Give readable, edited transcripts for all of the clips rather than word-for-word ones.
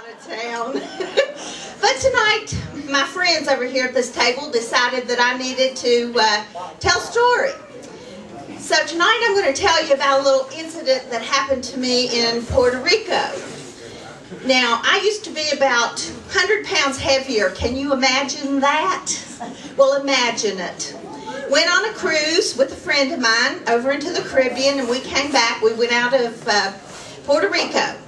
out of town. But tonight, my friends over here at this table decided that I needed to tell a story. So tonight I'm going to tell you about a little incident that happened to me in Puerto Rico. Now, I used to be about 100 pounds heavier. Can you imagine that? Well, imagine it. Went on a cruise with a friend of mine over into the Caribbean, and we came back. We went out of Puerto Rico.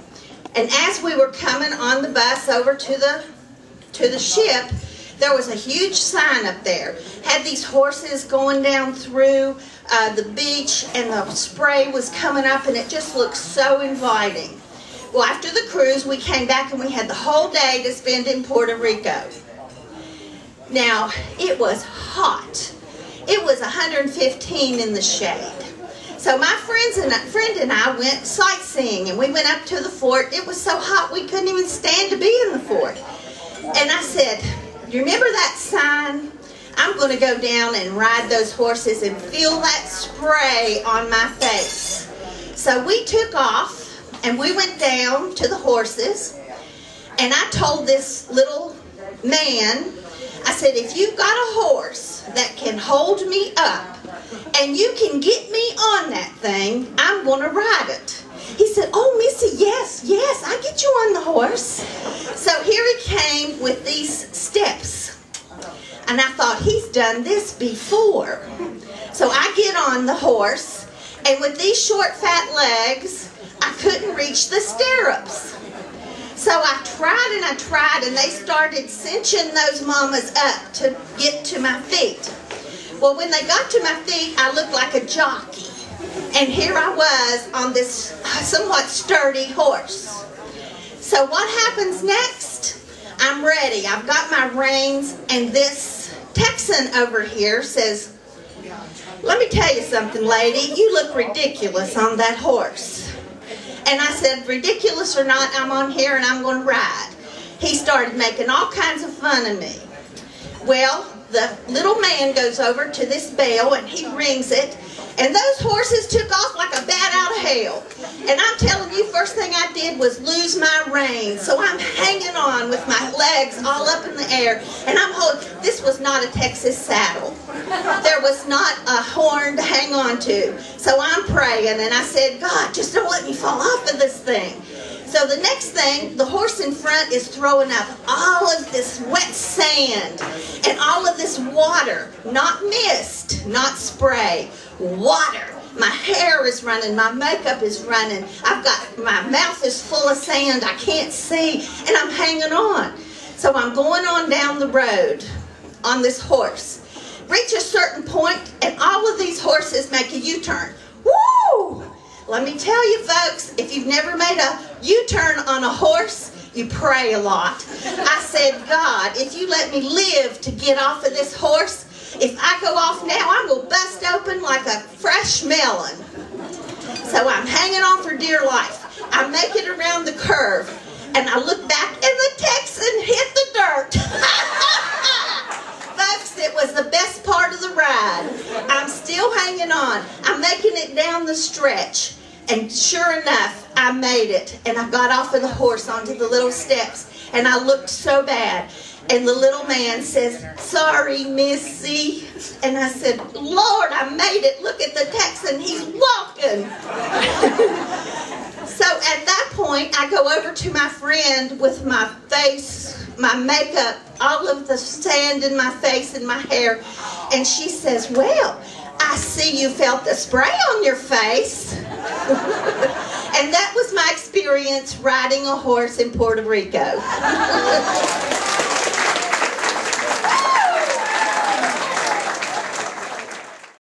And as we were coming on the bus over to the ship, there was a huge sign up there. Had these horses going down through the beach, and the spray was coming up, and it just looked so inviting. Well, after the cruise, we came back and we had the whole day to spend in Puerto Rico. Now, it was hot. It was 115 in the shade. So my friend and I went sightseeing, and we went up to the fort. It was so hot we couldn't even stand to be in the fort. And I said, you remember that sign? I'm going to go down and ride those horses and feel that spray on my face. So we took off, and we went down to the horses, and I told this little man, I said, if you've got a horse that can hold me up, and you can get me on that thing, I'm going to ride it. He said, oh, Missy, yes, I get you on the horse. So here he came with these steps. And I thought, he's done this before. So I get on the horse, and with these short, fat legs, I couldn't reach the stirrups. So I tried, and they started cinching those mamas up to get to my feet. Well, when they got to my feet, I looked like a jockey. And here I was on this somewhat sturdy horse. So what happens next? I'm ready. I've got my reins, and this Texan over here says, let me tell you something, lady. You look ridiculous on that horse. And I said, ridiculous or not, I'm on here and I'm going to ride. He started making all kinds of fun of me. Well, the little man goes over to this bell and he rings it, and those horses took off like a bat out of hell. And I'm telling you, first thing I did was lose my reins. So I'm hanging on with my legs all up in the air, and I'm holding. This was not a Texas saddle. There was not a horn to hang on to. So I'm praying, and I said, God, just don't let me fall off of this thing. So the next thing, the horse in front is throwing up all of this wet sand and all of this water, not mist, not spray, water. My hair is running, my makeup is running, my mouth is full of sand, I can't see, and I'm hanging on. So I'm going on down the road on this horse. Reach a certain point, and all of these horses make a U-turn. Woo! Let me tell you, folks, if you've never made a U-turn on a horse, you pray a lot. I said, God, if you let me live to get off of this horse, if I go off now, I'm going to bust open like a fresh melon. So I'm hanging on for dear life. I make it around the curve, and I look back, and the Texan hit the dirt. Folks, it was the best part of the ride. I'm still hanging on. I'm making it down the stretch. And sure enough, I made it. And I got off of the horse onto the little steps. And I looked so bad. And the little man says, sorry, Missy. And I said, Lord, I made it. Look at the Texan. He's walking. So at that point, I go over to my friend with my face, my makeup, all of the sand in my face and my hair. And she says, well, I see you felt the spray on your face. And that was my experience riding a horse in Puerto Rico.